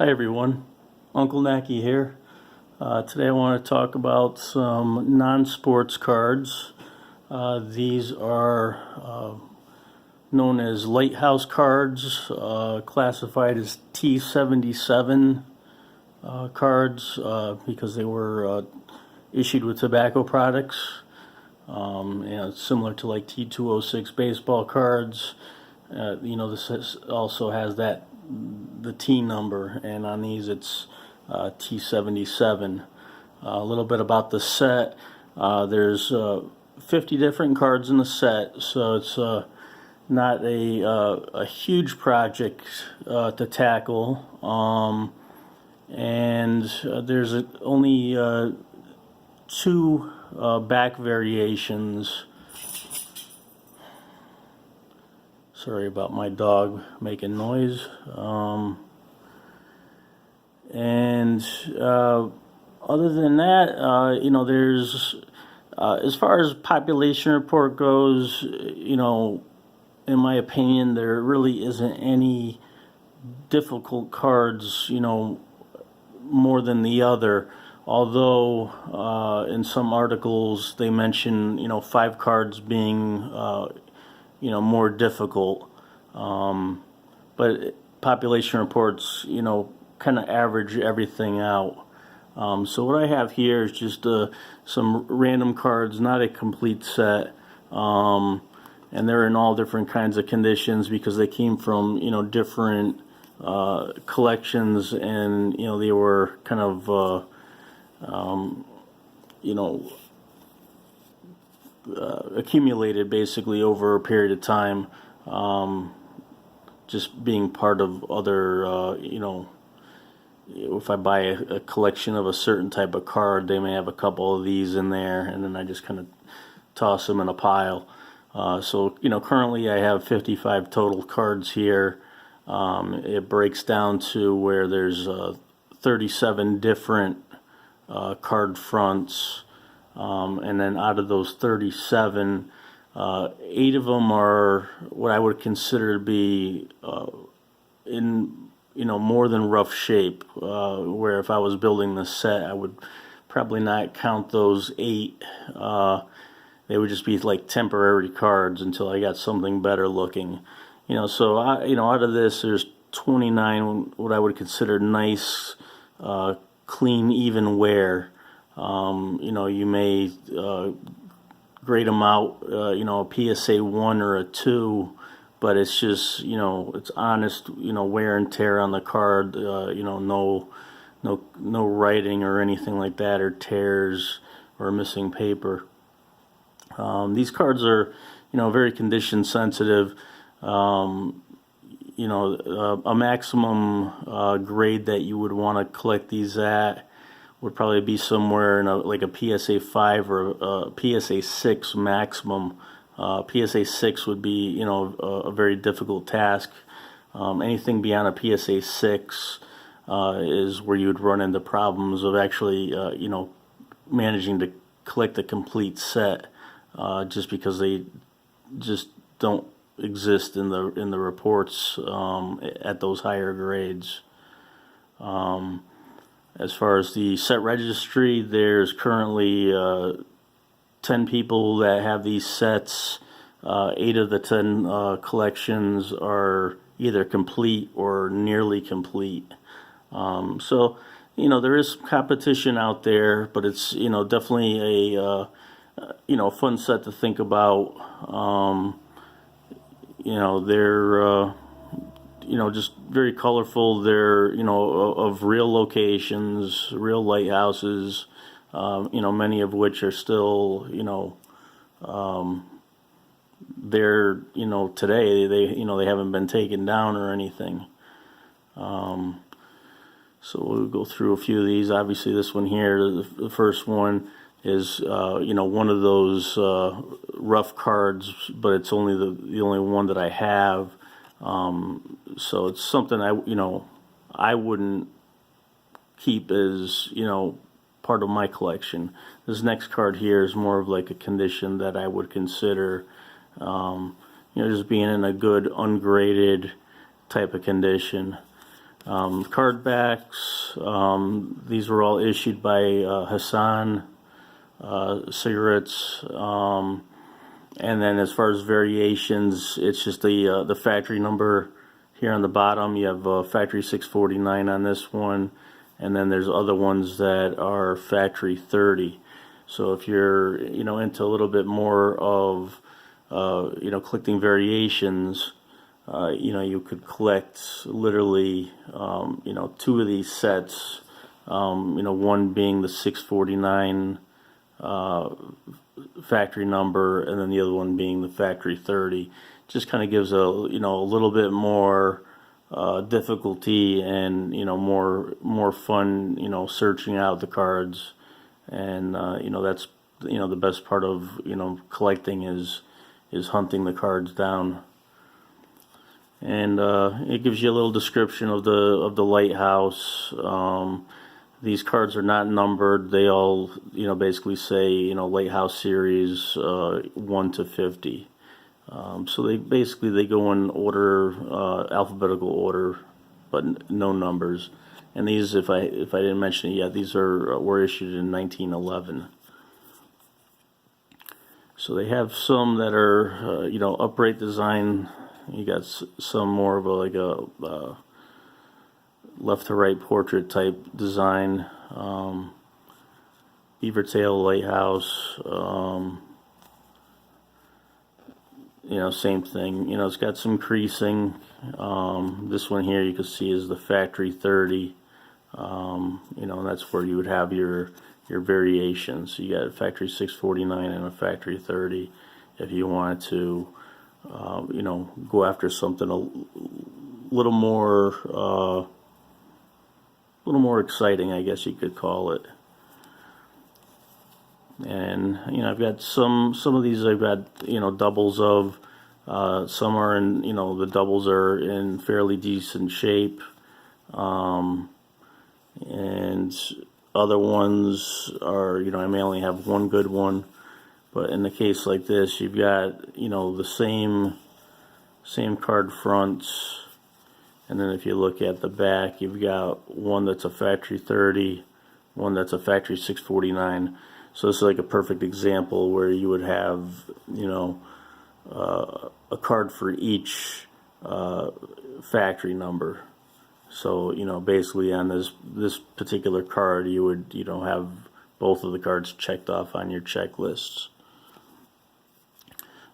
Hi everyone, Uncle Nacki here. Today I want to talk about some non-sports cards. These are known as lighthouse cards, classified as T77 cards because they were issued with tobacco products. Similar to like T206 baseball cards. This also has the T number, and on these it's T77. A little bit about the set. There's 50 different cards in the set, so it's not a huge project to tackle. There's only two back variations. Sorry about my dog making noise. Other than that, there's as far as population report goes, in my opinion, there really isn't any difficult cards, more than the other. Although in some articles they mention, 5 cards being more difficult, but population reports, kind of average everything out. So what I have here is just some random cards, not a complete set, and they're in all different kinds of conditions because they came from different collections, and they were kind of accumulated basically over a period of time, just being part of other, if I buy a collection of a certain type of card, they may have a couple of these in there, and then I just kind of toss them in a pile. So currently I have 55 total cards here. It breaks down to where there's 37 different card fronts. And then out of those 37, 8 of them are what I would consider to be in more than rough shape, where if I was building this set I would probably not count those 8. They would just be like temporary cards until I got something better looking. So out of this there's 29 what I would consider nice, clean, even wear. You may grade them out, a PSA 1 or a 2, but it's just, it's honest, wear and tear on the card, no writing or anything like that, or tears or missing paper. These cards are, very condition sensitive. A maximum grade that you would want to collect these at would probably be somewhere in like a PSA 5 or a PSA 6 maximum. PSA 6 would be, a very difficult task. Anything beyond a PSA 6 is where you would run into problems of actually, managing to collect a complete set, just because they just don't exist in the reports at those higher grades. As far as the set registry, there's currently 10 people that have these sets. 8 of the 10 collections are either complete or nearly complete. So there is competition out there, but it's definitely a fun set to think about. They're just very colorful. They're, of real locations, real lighthouses, many of which are still, there, today. They haven't been taken down or anything. So we'll go through a few of these. Obviously this one here, the first one is, one of those rough cards, but it's only the only one that I have. So it's something I wouldn't keep as part of my collection. This next card here is more of like a condition that I would consider just being in a good ungraded type of condition. Card backs, these were all issued by Hassan Cigarettes. And then as far as variations, it's just the factory number here on the bottom. You have factory 649 on this one, and then there's other ones that are factory 30. So if you're into a little bit more of collecting variations, you could collect literally two of these sets. One being the 649 factory number, and then the other one being the factory 30. Just kind of gives a little bit more difficulty and more fun searching out the cards. And that's the best part of collecting is hunting the cards down. And it gives you a little description of the lighthouse. These cards are not numbered. They all basically say lighthouse series 1 to 50. So they go in order, alphabetical order, but no numbers. And these, if I didn't mention it yet, these were issued in 1911. So they have some that are upright design. You got some more of a left to right portrait type design. Beaver tail lighthouse. Same thing. It's got some creasing. This one here you can see is the factory 30. And that's where you would have your variations. So you got a factory 649 and a factory 30 if you wanted to go after something a little more exciting, I guess you could call it. And I've got some of these I've got doubles of. Some are in the doubles are in fairly decent shape. And other ones are, I may only have one good one, but in the case like this, you've got, the same card fronts, and then if you look at the back, you've got one that's a factory 30, one that's a factory 649. So this is like a perfect example where you would have, a card for each factory number. So basically on this particular card, you would have both of the cards checked off on your checklists.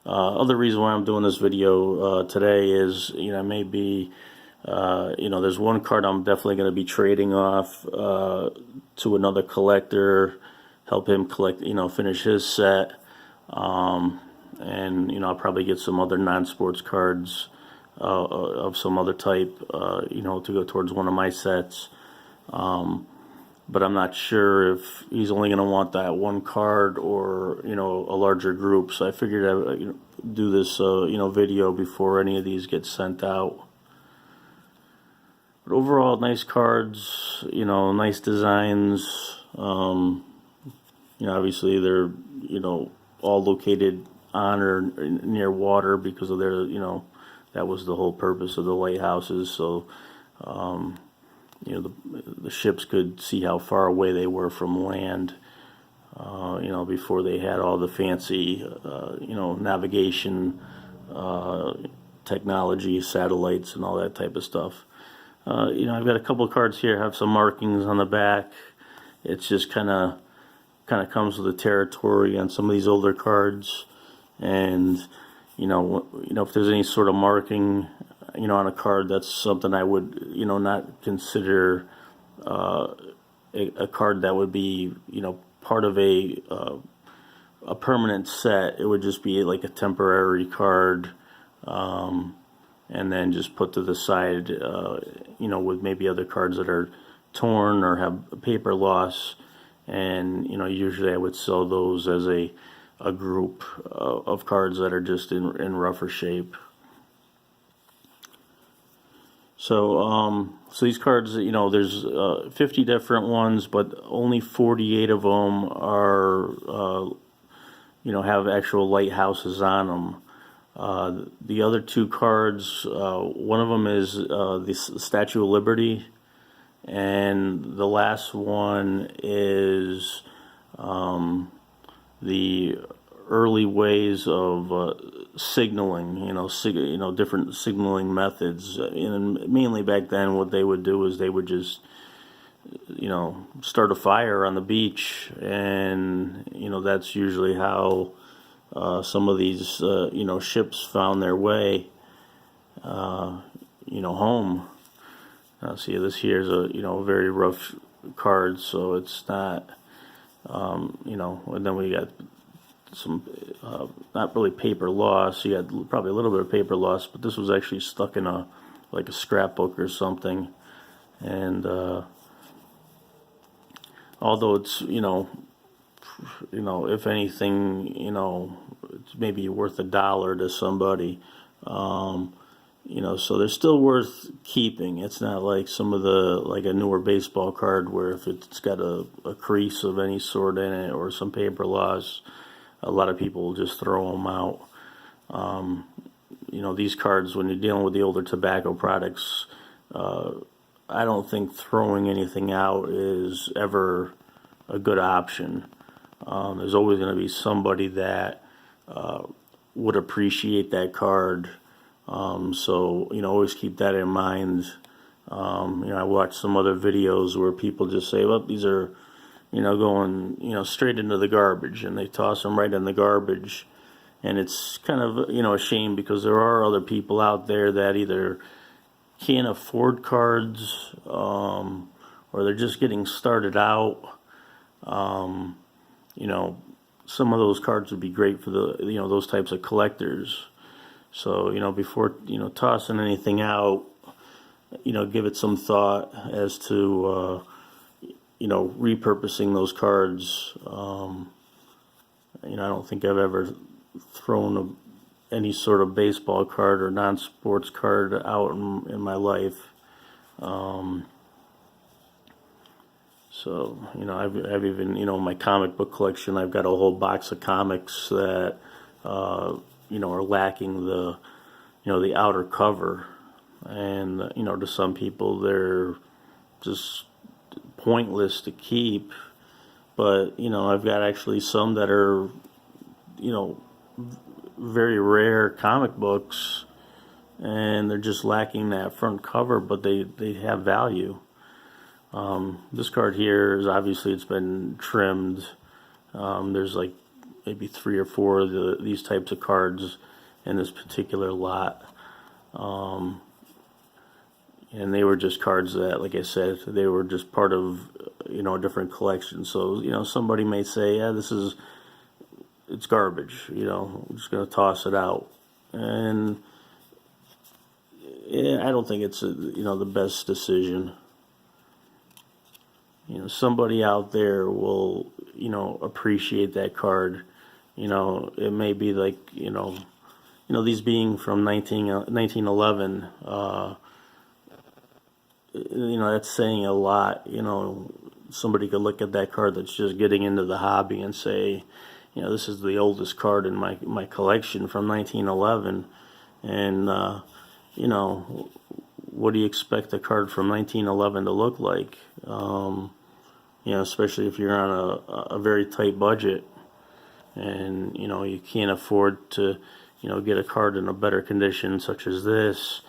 Other reason why I'm doing this video today is maybe there's one card I'm definitely going to be trading off to another collector, help him collect, finish his set, and I'll probably get some other non-sports cards of some other type, to go towards one of my sets. But I'm not sure if he's only going to want that one card or, a larger group. So I figured I would do this, video before any of these get sent out. But overall, nice cards, nice designs. Obviously they're, all located on or near water because of their, that was the whole purpose of the lighthouses. So, the ships could see how far away they were from land, before they had all the fancy, navigation technology, satellites, and all that type of stuff. I've got a couple of cards here, have some markings on the back. It's just kind of comes with the territory on some of these older cards. And if there's any sort of marking on a card, that's something I would not consider a card that would be part of a permanent set. It would just be like a temporary card, and then just put to the side with maybe other cards that are torn or have paper loss. And usually I would sell those as a group of cards that are just in rougher shape. So these cards, there's 50 different ones, but only 48 of them are, have actual lighthouses on them. The other two cards, one of them is the Statue of Liberty, and the last one is the early ways of signaling. Different signaling methods. And mainly back then, what they would do is they would just start a fire on the beach, and that's usually how some of these ships found their way home. See, this here is a very rough card, so it's not and then we got some not really paper loss. You got probably a little bit of paper loss, but this was actually stuck in a scrapbook or something. And although it's if anything, it's maybe worth $1 to somebody. So they're still worth keeping. It's not like some of a newer baseball card where if it's got a crease of any sort in it or some paper loss, a lot of people will just throw them out. These cards, when you're dealing with the older tobacco products, I don't think throwing anything out is ever a good option. There's always going to be somebody that would appreciate that card. So always keep that in mind. I watched some other videos where people just say, well, these are going straight into the garbage, and they toss them right in the garbage. And it's kind of a shame, because there are other people out there that either can't afford cards, or they're just getting started out. Some of those cards would be great for those types of collectors. So, before, tossing anything out, give it some thought as to, repurposing those cards. I don't think I've ever thrown any sort of baseball card or non-sports card out in my life. So, I've even, my comic book collection, I've got a whole box of comics that, are lacking the outer cover. And, to some people, they're just pointless to keep. But, I've got actually some that are, very rare comic books, and they're just lacking that front cover, but they have value. This card here is obviously, it's been trimmed. There's maybe 3 or 4 of these types of cards in this particular lot. And they were just cards that, like I said, they were just part of, a different collection. So, somebody may say, yeah, it's garbage, I'm just going to toss it out. And I don't think it's, the best decision. Somebody out there will, appreciate that card. It may be these being from 1911, that's saying a lot. Somebody could look at that card that's just getting into the hobby and say, this is the oldest card in my collection from 1911. And, what do you expect a card from 1911 to look like? Especially if you're on a very tight budget, and you can't afford to get a card in a better condition such as this.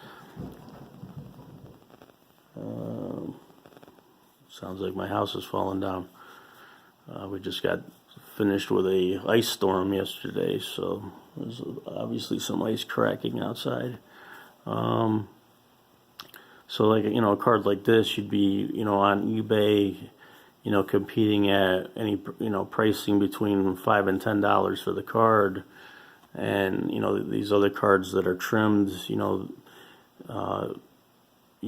Sounds like my house is falling down. We just got finished with a ice storm yesterday, so there's obviously some ice cracking outside. So a card like this, you'd be on eBay, competing at any pricing between $5 and $10 for the card. And these other cards that are trimmed, you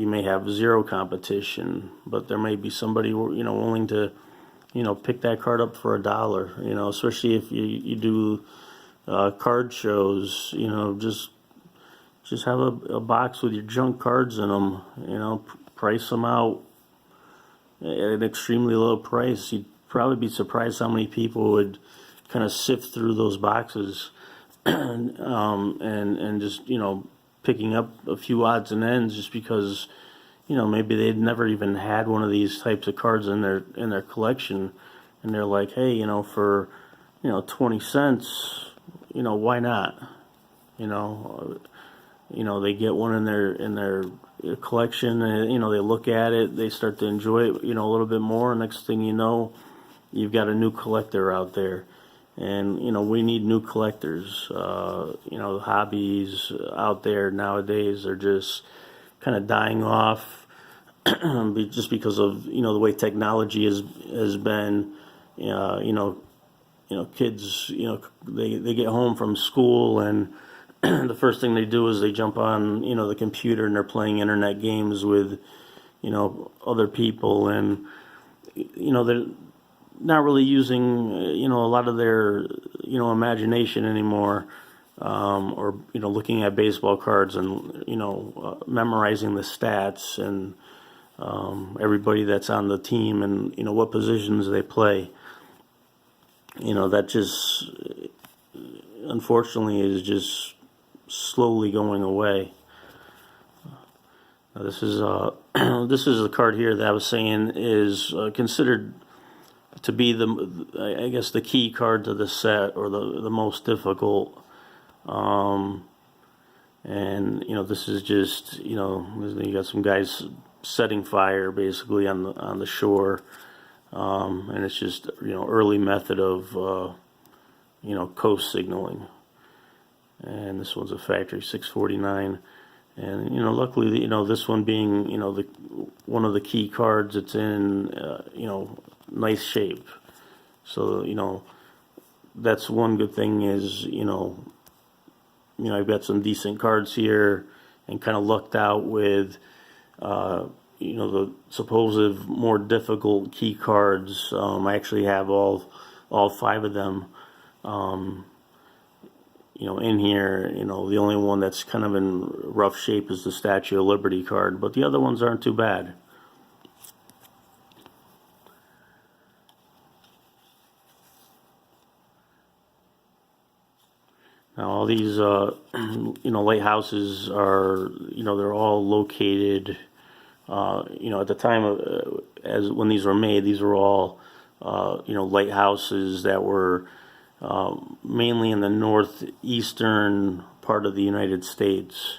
may have zero competition, but there may be somebody willing to pick that card up for $1. Especially if you do card shows. Just have a box with your junk cards in them. Price them out at an extremely low price. You'd probably be surprised how many people would kind of sift through those boxes. and just picking up a few odds and ends just because maybe they'd never even had one of these types of cards in their collection, and they're like, hey, for 20 cents, why not? They get one in their collection, and they look at it, they start to enjoy it, a little bit more. Next thing you know, you've got a new collector out there, and we need new collectors. The hobbies out there nowadays are just kind of dying off, just because of the way technology has been. Kids, they get home from school, and the first thing they do is they jump on the computer, and they're playing internet games with other people, and they're not really using a lot of their imagination anymore, or looking at baseball cards and memorizing the stats and everybody that's on the team and what positions they play. That just unfortunately is just slowly going away. Now, this is this is a card here that I was saying is considered to be the key card to the set, or the most difficult. And this is just you got some guys setting fire basically on the shore, and it's just early method of coast signaling. And this one's a factory 649, and luckily this one being one of the key cards, it's in nice shape. So that's one good thing is I've got some decent cards here, and kind of lucked out with the supposed more difficult key cards. I actually have all 5 of them in here. The only one that's kind of in rough shape is the Statue of Liberty card, but the other ones aren't too bad. Now all these lighthouses are they're all located at the time of as when these were made, these were all lighthouses that were mainly in the northeastern part of the United States.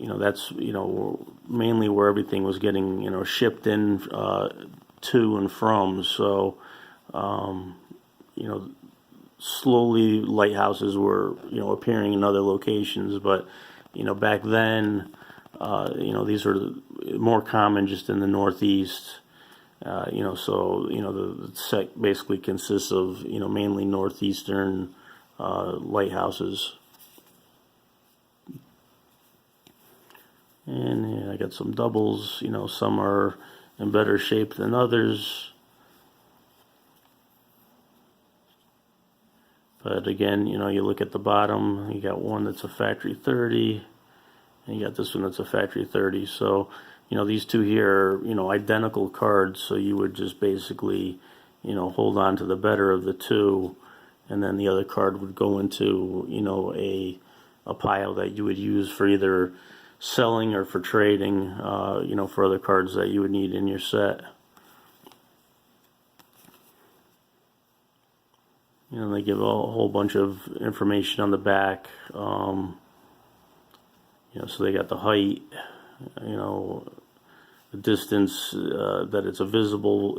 That's mainly where everything was getting shipped in to and from. So slowly lighthouses were appearing in other locations, but back then these were more common just in the Northeast. So the set basically consists of mainly northeastern lighthouses. And I got some doubles. Some are in better shape than others. But again, you look at the bottom, you got one that's a factory 30, and you got this one that's a factory 30. So, these two here are, identical cards, so you would just basically, hold on to the better of the two, and then the other card would go into, a pile that you would use for either selling or for trading, for other cards that you would need in your set. They give a whole bunch of information on the back. So they got the height, the distance that it's a visible,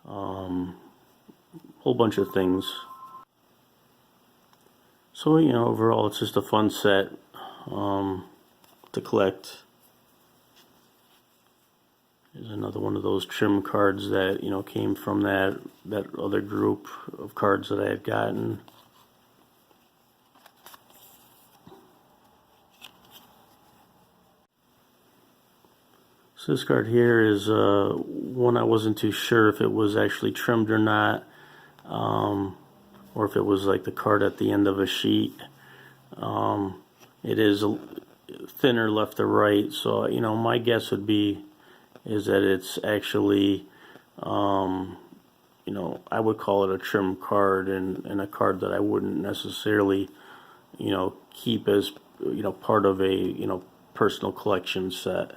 whole bunch of things. So overall, it's just a fun set to collect. There's another one of those trim cards that came from that other group of cards that I had gotten. So this card here is one I wasn't too sure if it was actually trimmed or not, or if it was like the card at the end of a sheet. It is thinner left to right, so my guess would be is that it's actually I would call it a trim card, and a card that I wouldn't necessarily, keep as, part of a, personal collection set.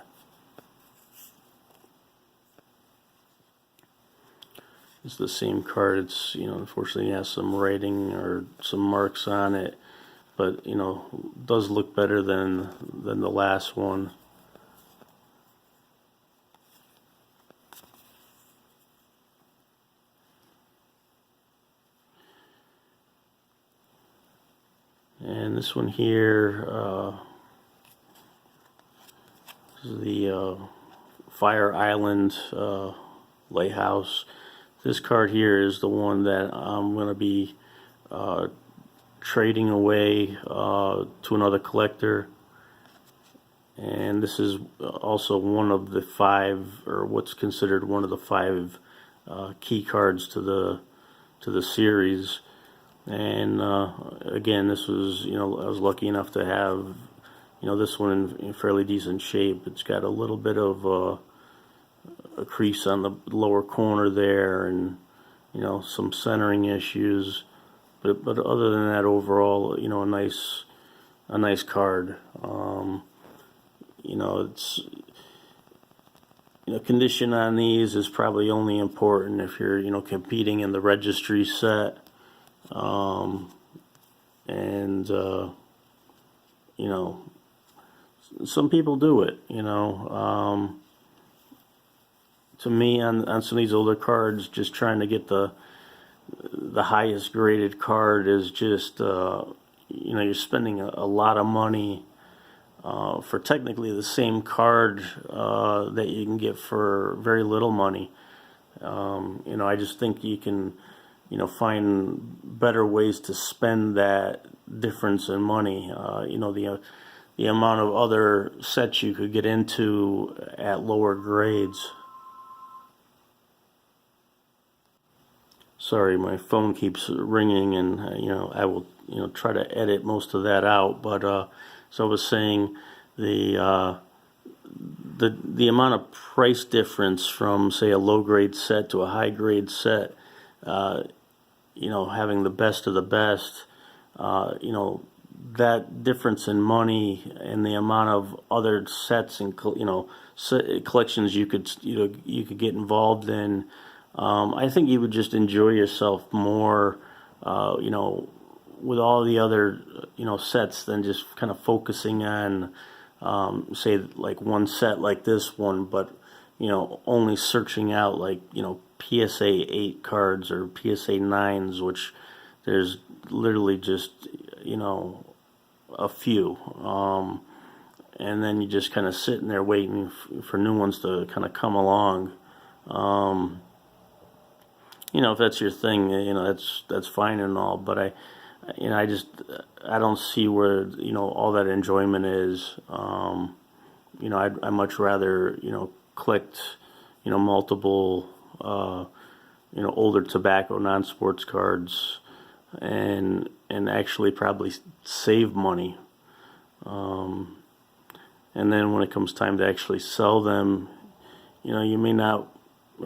It's the same card. It's, unfortunately has some writing or some marks on it, but, does look better than the last one. And this one here is the Fire Island Lighthouse. This card here is the one that I'm going to be trading away to another collector. And this is also one of the 5, or what's considered one of the 5 key cards to the series. And again, this was, I was lucky enough to have, this one in fairly decent shape. It's got a little bit of a crease on the lower corner there, and some centering issues. But other than that, overall, a nice card. It's condition on these is probably only important if you're competing in the registry set. Some people do it, to me, on some of these older cards, just trying to get the highest graded card is just, you're spending a lot of money for technically the same card that you can get for very little money. I just think you can, find better ways to spend that difference in money. The amount of other sets you could get into at lower grades. Sorry, my phone keeps ringing, and I will try to edit most of that out. But so I was saying the amount of price difference from, say, a low grade set to a high grade set, having the best of the best, that difference in money and the amount of other sets and collections you could get involved in, I think you would just enjoy yourself more, with all the other sets than just kind of focusing on, say, like one set like this one, but only searching out like PSA 8 cards or PSA 9s, which there's literally just a few, and then you just kind of sitting there waiting for new ones to kind of come along. If that's your thing, that's fine and all, but I don't see where all that enjoyment is. I'd much rather collect multiple older tobacco non-sports cards and actually probably save money. And then when it comes time to actually sell them, you may not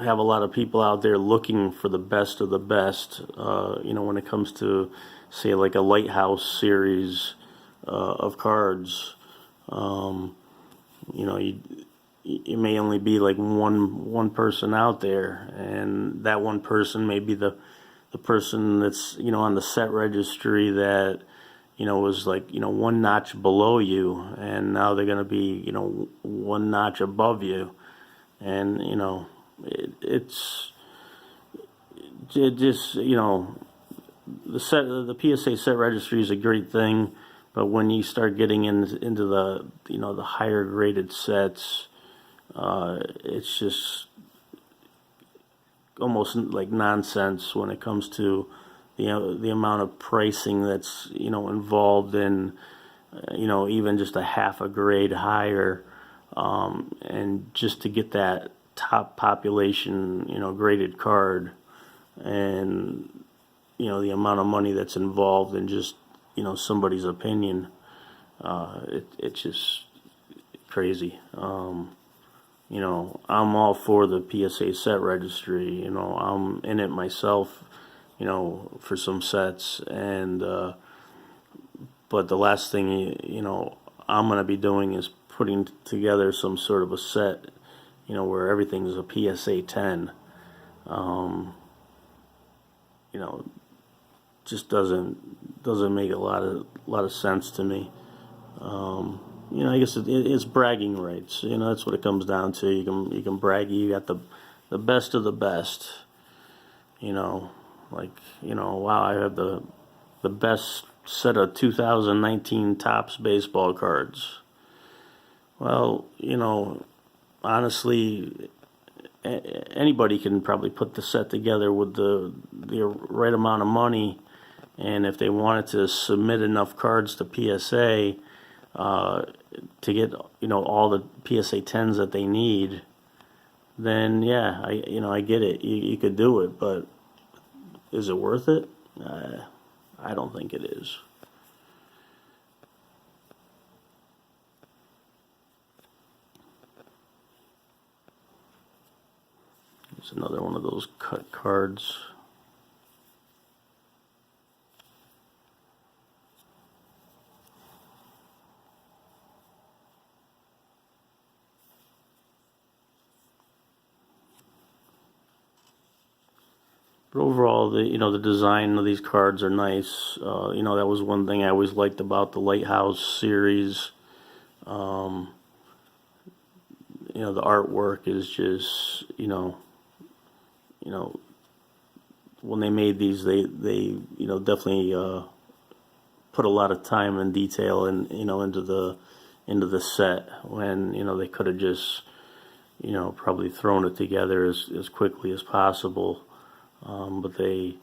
have a lot of people out there looking for the best of the best. When it comes to, say, like a Lighthouse series of cards, it may only be like one person out there, and that one person may be the person that's on the set registry that was like one notch below you, and now they're going to be one notch above you, and it just the PSA set registry is a great thing, but when you start getting into the the higher graded sets, it's just almost like nonsense when it comes to the amount of pricing that's involved in even just a half a grade higher, and just to get that top population graded card, and the amount of money that's involved in just somebody's opinion, it's just crazy. I'm all for the PSA set registry. I'm in it myself, for some sets, and but the last thing I'm gonna be doing is putting together some sort of a set, where everything is a PSA 10. You know, just doesn't make a lot of sense to me. I guess it's bragging rights. That's what it comes down to. You can brag you got the best of the best. Wow, I have the best set of 2019 Topps baseball cards. Well, honestly, anybody can probably put the set together with the right amount of money, and if they wanted to submit enough cards to PSA to get all the PSA 10s that they need, then yeah, I get it. You could do it, but is it worth it? I don't think it is. It's another one of those cut cards. But overall, the design of these cards are nice. That was one thing I always liked about the Lighthouse series. The artwork is just, when they made these, they definitely put a lot of time and detail into the set, when they could have just probably thrown it together as quickly as possible. But they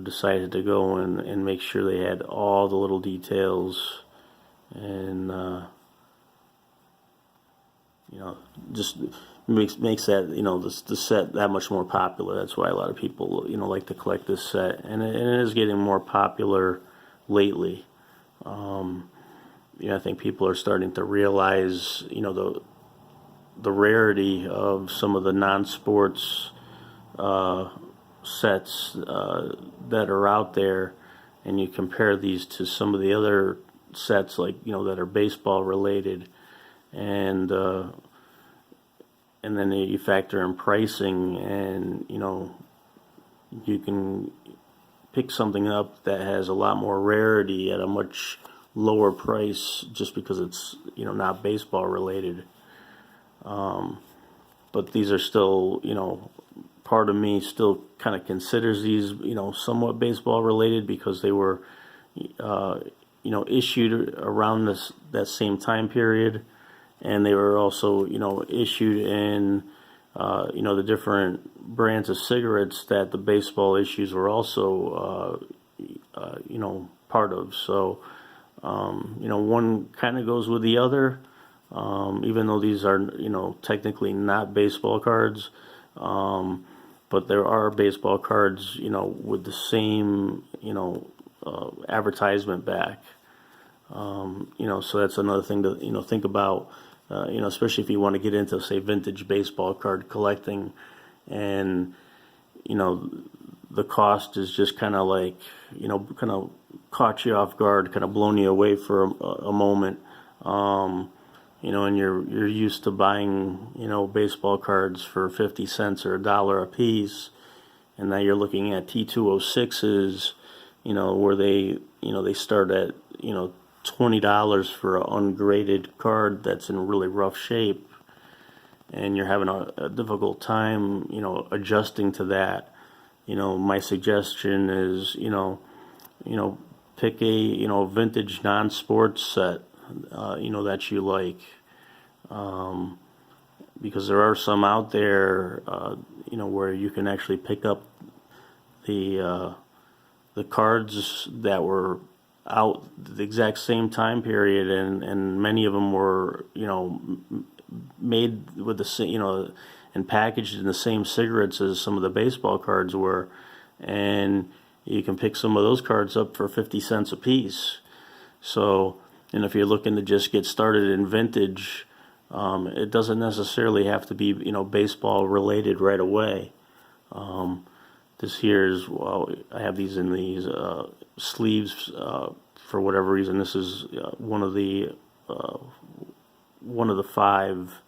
decided to go and make sure they had all the little details, and just makes that the set that much more popular. That's why a lot of people like to collect this set, and it is getting more popular lately. I think people are starting to realize the rarity of some of the non-sports sets that are out there, and you compare these to some of the other sets that are baseball related, and then you factor in pricing, and you can pick something up that has a lot more rarity at a much lower price just because it's not baseball related. But these are still part of me still kind of considers these somewhat baseball related, because they were issued around that same time period, and they were also issued in the different brands of cigarettes that the baseball issues were also part of. So one kind of goes with the other, even though these are technically not baseball cards. But there are baseball cards, with the same, advertisement back. So that's another thing to, think about, especially if you want to get into, say, vintage baseball card collecting, and, the cost is just kind of like, kind of caught you off guard, kind of blown you away for a moment. And you're used to buying, baseball cards for 50 cents or $1 a piece, and now you're looking at T206s, where they start at, $20 for an ungraded card that's in really rough shape, and you're having a difficult time, adjusting to that. My suggestion is, pick a, vintage non-sports set, that you like, because there are some out there, where you can actually pick up the cards that were out the exact same time period, and many of them were, made with the same, and packaged in the same cigarettes as some of the baseball cards were, and you can pick some of those cards up for 50 cents a piece. So, and if you're looking to just get started in vintage, It doesn't necessarily have to be, baseball related right away. This here is, well, I have these in these sleeves for whatever reason. This is one of the 5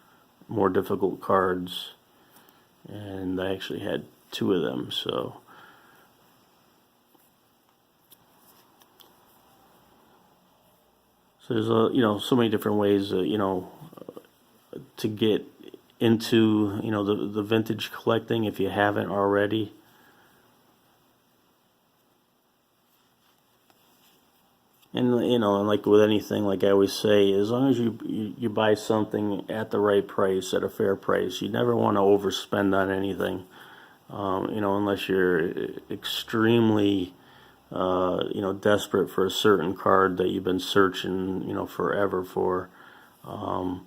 more difficult cards, and I actually had 2 of them. So there's so many different ways to get into the vintage collecting if you haven't already. And and like with anything, like I always say, as long as you buy something at the right price, at a fair price, you never want to overspend on anything. Unless you're extremely desperate for a certain card that you've been searching forever for. And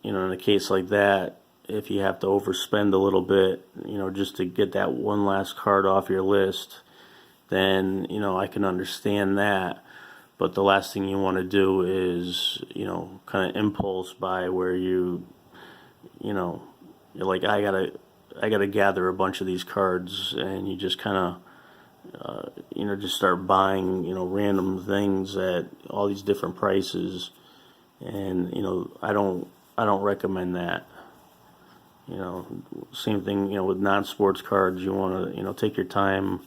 in a case like that, if you have to overspend a little bit, just to get that one last card off your list, then I can understand that. But the last thing you want to do is kind of impulse buy, where you're like, I gotta gather a bunch of these cards, and you just kind of just start buying random things at all these different prices. And I don't recommend that. Same thing with non-sports cards. You want to take your time,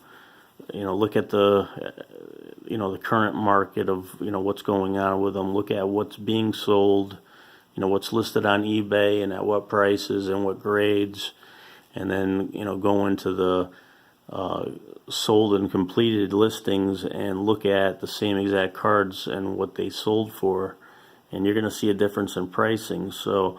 look at the the current market of what's going on with them. Look at what's being sold, what's listed on eBay and at what prices and what grades, and then go into the sold and completed listings and look at the same exact cards and what they sold for, and you're going to see a difference in pricing. So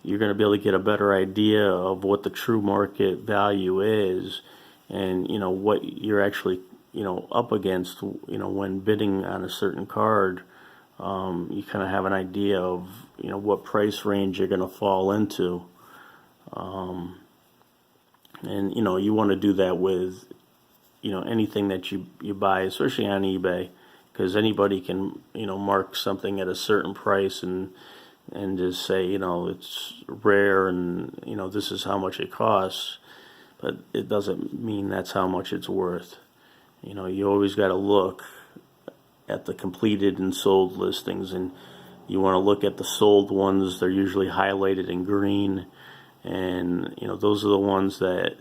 you're going to be able to get a better idea of what the true market value is, and what you're actually up against when bidding on a certain card. You kind of have an idea of what price range you're going to fall into, and you want to do that with anything that you buy, especially on eBay, because anybody can mark something at a certain price and just say it's rare and this is how much it costs, but it doesn't mean that's how much it's worth. You always got to look at the completed and sold listings, and you want to look at the sold ones. They're usually highlighted in green, and those are the ones that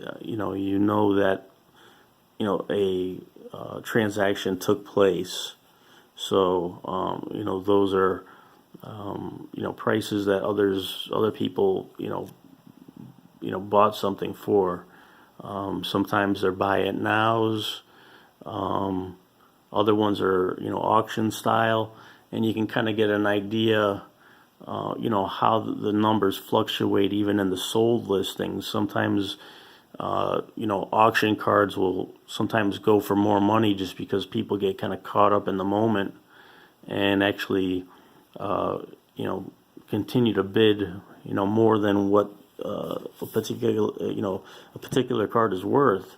that a transaction took place. So those are prices that other people bought something for. Sometimes they're buy it nows. Other ones are auction style, and you can kind of get an idea how the numbers fluctuate even in the sold listings. Sometimes auction cards will sometimes go for more money just because people get kind of caught up in the moment and actually continue to bid more than what a particular card is worth,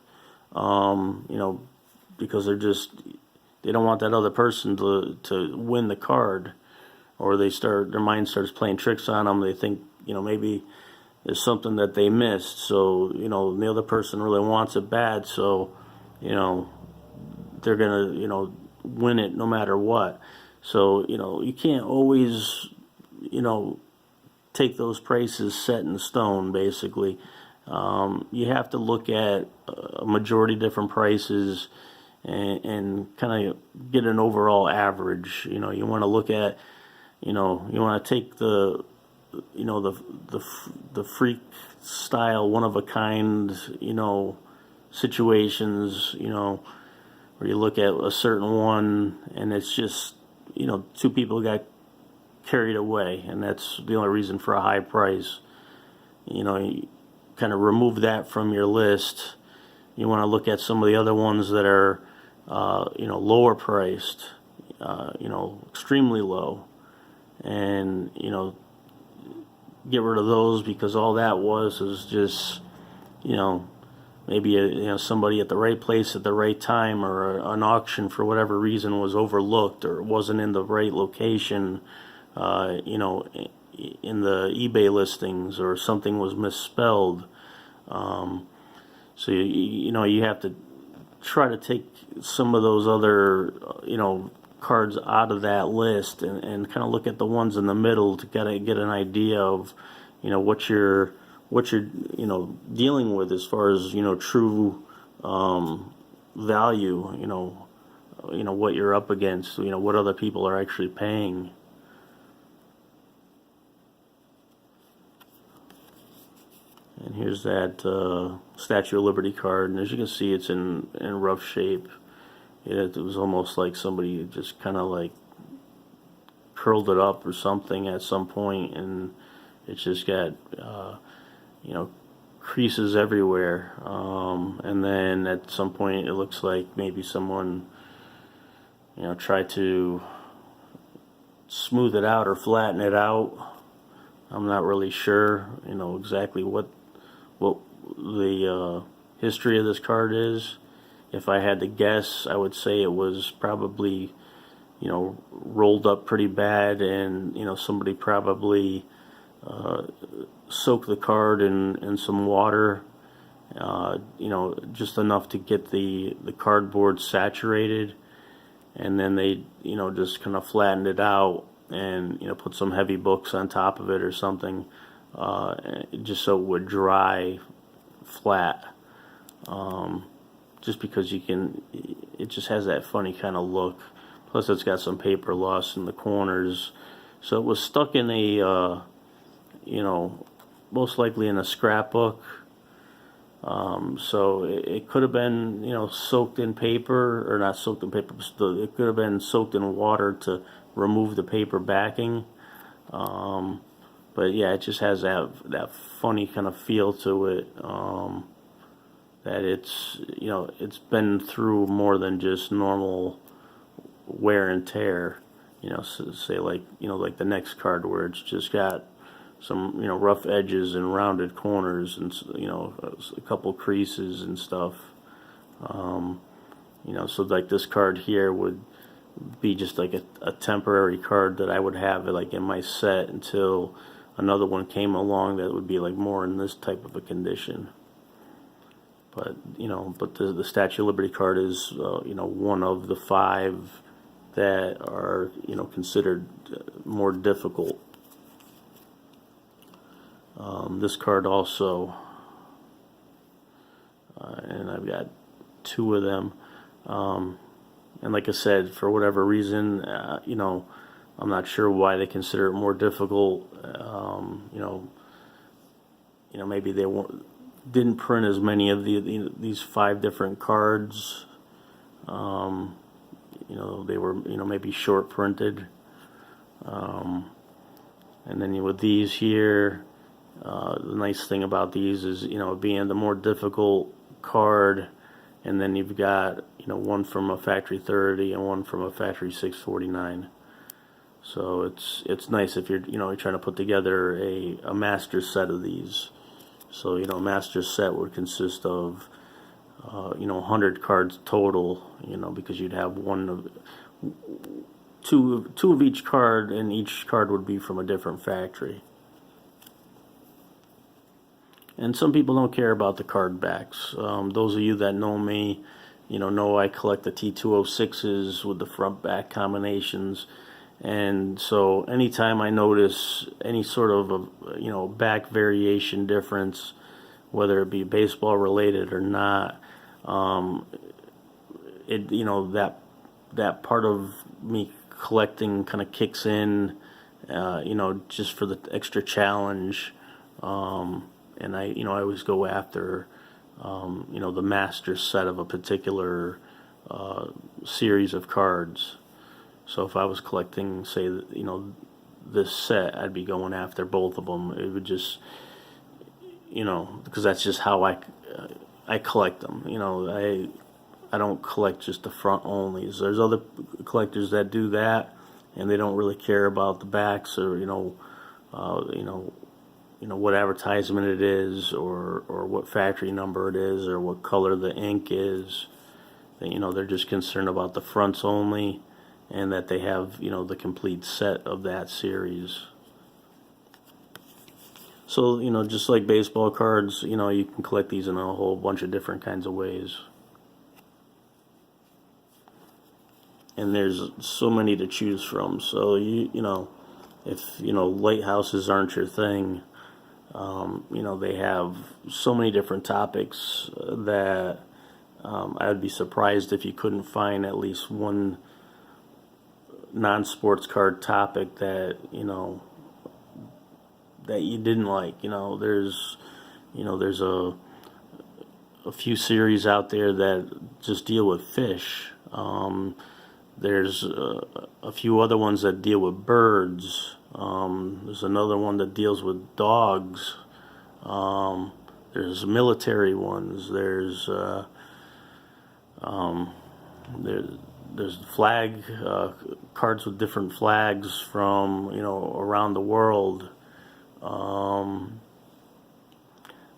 because they don't want that other person to win the card, or their mind starts playing tricks on them. They think maybe there's something that they missed, so the other person really wants it bad, so they're gonna win it no matter what. So you can't always take those prices set in stone. Basically, you have to look at a majority of different prices and kind of get an overall average. You want to look at you want to take the freak style, one of a kind situations, where you look at a certain one and it's just 2 people got carried away, and that's the only reason for a high price. You kind of remove that from your list. You want to look at some of the other ones that are lower priced, extremely low, and get rid of those, because all that was just maybe somebody at the right place at the right time, or an auction for whatever reason was overlooked or wasn't in the right location, you know, in the eBay listings, or something was misspelled. So you know, you have to try to take some of those other you know, cards out of that list, and kind of look at the ones in the middle to get an idea of, you know, what you're you know, dealing with as far as, you know, true value, you know, what you're up against, you know, what other people are actually paying. And here's that Statue of Liberty card, and as you can see, it's in rough shape. It was almost like somebody just kind of like curled it up or something at some point, and it's just got you know, creases everywhere. And then at some point, it looks like maybe someone, you know, tried to smooth it out or flatten it out. I'm not really sure, you know, exactly what the history of this card is. If I had to guess, I would say it was probably, you know, rolled up pretty bad, and, you know, somebody probably soaked the card in some water, you know, just enough to get the cardboard saturated, and then they, you know, just kind of flattened it out, and, you know, put some heavy books on top of it or something, just so it would dry flat. Just because it just has that funny kind of look. Plus, it's got some paper loss in the corners, so it was stuck in a, you know, most likely in a scrapbook. So it could have been, you know, soaked in paper, or not soaked in paper, but it could have been soaked in water to remove the paper backing. But yeah, it just has that funny kind of feel to it. That it's, you know, it's been through more than just normal wear and tear. You know, so say like, you know, like the next card where it's just got some, you know, rough edges and rounded corners, and, you know, a couple creases and stuff. You know, so like this card here would be just like a temporary card that I would have like in my set until another one came along that would be like more in this type of a condition. But, you know, the Statue of Liberty card is, you know, one of the 5 that are, you know, considered more difficult. This card also, and I've got 2 of them. And like I said, for whatever reason, you know, I'm not sure why they consider it more difficult. You know, maybe they didn't print as many of these 5 different cards. You know, they were, you know, maybe short printed. And then with these here, the nice thing about these is, you know, being the more difficult card, and then you've got, you know, one from a factory 30 and one from a factory 649. So it's nice if you're, you know, you're trying to put together a master set of these. So, you know, a master set would consist of, you know, 100 cards total, you know, because you'd have two of each card, and each card would be from a different factory. And some people don't care about the card backs. Those of you that know me, you know I collect the T206s with the front back combinations. And so anytime I notice any sort of a, you know, back variation difference, whether it be baseball related or not, you know, that part of me collecting kind of kicks in, you know, just for the extra challenge. And I always go after, you know, the master set of a particular series of cards. So if I was collecting, say, you know, this set, I'd be going after both of them. It would just, you know, because that's just how I collect them. You know, I don't collect just the front onlys. There's other collectors that do that, and they don't really care about the backs, or, you know, what advertisement it is, or what factory number it is, or what color the ink is. You know, they're just concerned about the fronts only. and that they have, the complete set of that series. So, just like baseball cards, you can collect these in a whole bunch of different kinds of ways. And there's so many to choose from. So, if, lighthouses aren't your thing, they have so many different topics that I would be surprised if you couldn't find at least one non-sports card topic that, that you didn't like. There's a few series out there that just deal with fish. There's a few other ones that deal with birds. There's another one that deals with dogs. There's military ones. There's flag cards with different flags from around the world.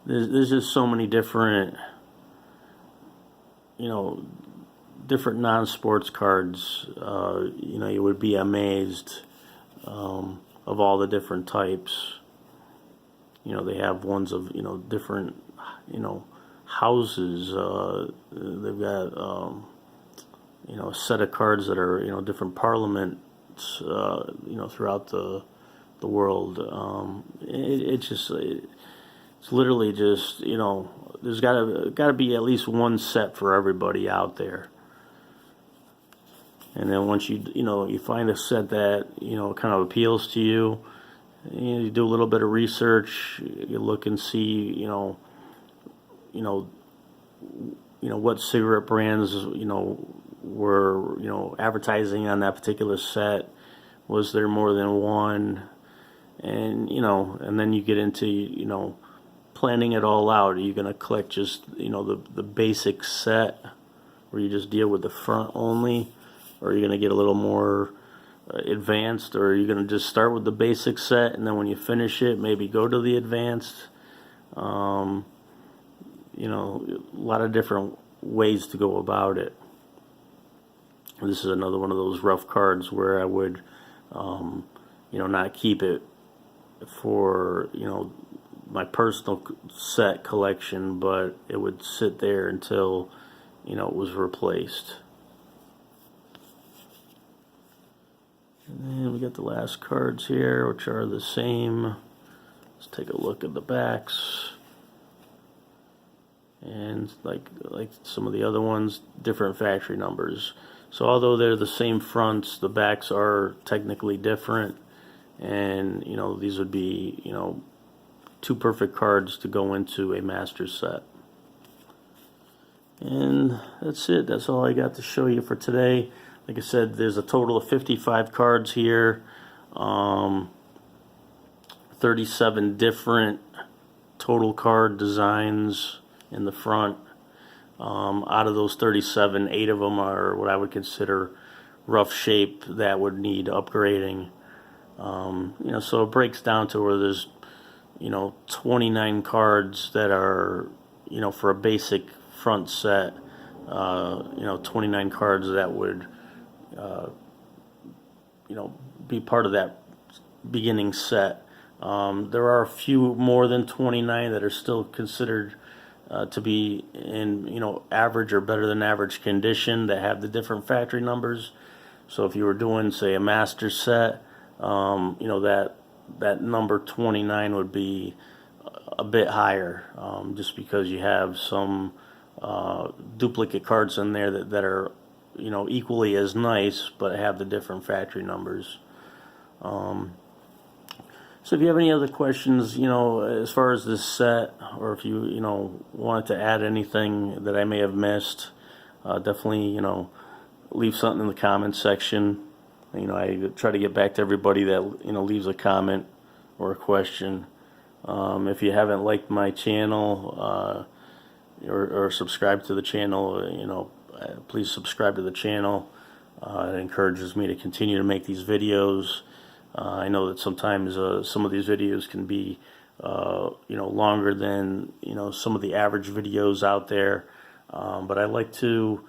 There's just so many different different non-sports cards. You would be amazed of all the different types. They have ones of different houses. They've got a set of cards that are different parliaments throughout the world. It's literally just there's gotta be at least one set for everybody out there. And then once you find a set that kind of appeals to you, you do a little bit of research. You look and see what cigarette brands were advertising on that particular set. Was there more than one? And and then you get into planning it all out. Are you going to collect just the basic set where you just deal with the front only? Or are you going to get a little more advanced? Or are you going to just start with the basic set, and then when you finish it, maybe go to the advanced? A lot of different ways to go about it. This is another one of those rough cards where I would, not keep it for, my personal set collection, but it would sit there until, it was replaced. And then we got the last cards here, which are the same. Let's take a look at the backs. And like some of the other ones, different factory numbers. So although they're the same fronts, the backs are technically different. And, these would be, two perfect cards to go into a master set. And that's it. That's all I got to show you for today. Like I said, there's a total of 55 cards here. 37 different total card designs in the front. Out of those 37, 8 of them are what I would consider rough shape that would need upgrading. So it breaks down to where there's 29 cards that are for a basic front set. 29 cards that would be part of that beginning set. There are a few more than 29 that are still considered to be in average or better than average condition, that have the different factory numbers. So if you were doing, say, a master set, that number 29 would be a bit higher, just because you have some duplicate cards in there that are equally as nice but have the different factory numbers. So if you have any other questions, as far as this set, or if you wanted to add anything that I may have missed, definitely leave something in the comments section. I try to get back to everybody that leaves a comment or a question. If you haven't liked my channel or subscribed to the channel, please subscribe to the channel. It encourages me to continue to make these videos. I know that sometimes some of these videos can be longer than some of the average videos out there, but I like to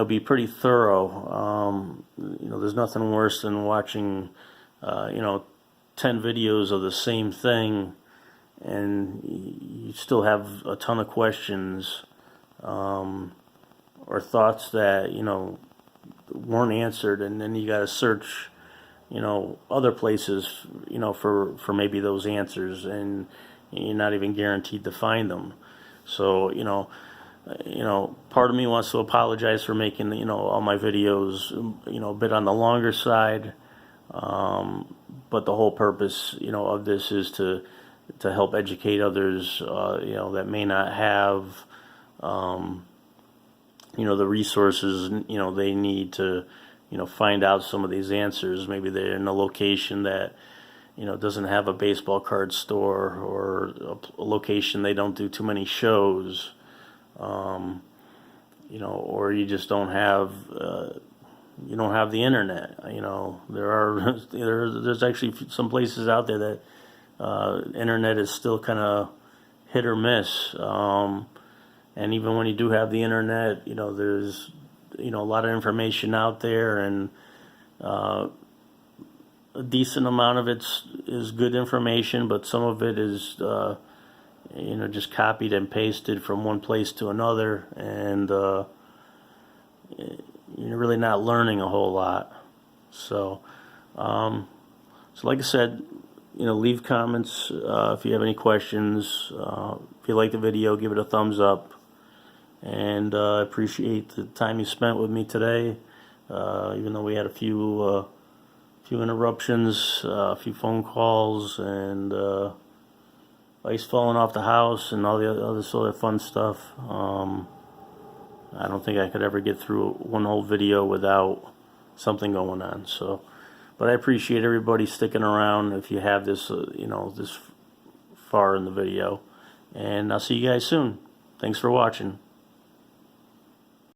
be pretty thorough. There's nothing worse than watching, 10 videos of the same thing, and you still have a ton of questions, or thoughts that, weren't answered, and then you got to search, other places, for maybe those answers, and you're not even guaranteed to find them. So, part of me wants to apologize for making, all my videos, a bit on the longer side. But the whole purpose, of this is to help educate others, that may not have, the resources, they need to, find out some of these answers. Maybe they're in a location that, doesn't have a baseball card store, or a location they don't do too many shows, or you just don't have, the internet. There's actually some places out there that internet is still kind of hit or miss. And even when you do have the internet, there's a lot of information out there, and a decent amount of it is good information, but some of it is just copied and pasted from one place to another, and you're really not learning a whole lot. So like I said, leave comments if you have any questions. If you like the video, give it a thumbs up, and I appreciate the time you spent with me today, even though we had a few interruptions, a few phone calls, and ice falling off the house, and all the other sort of fun stuff. I don't think I could ever get through one whole video without something going on. So, but I appreciate everybody sticking around if you have this, this far in the video. And I'll see you guys soon. Thanks for watching.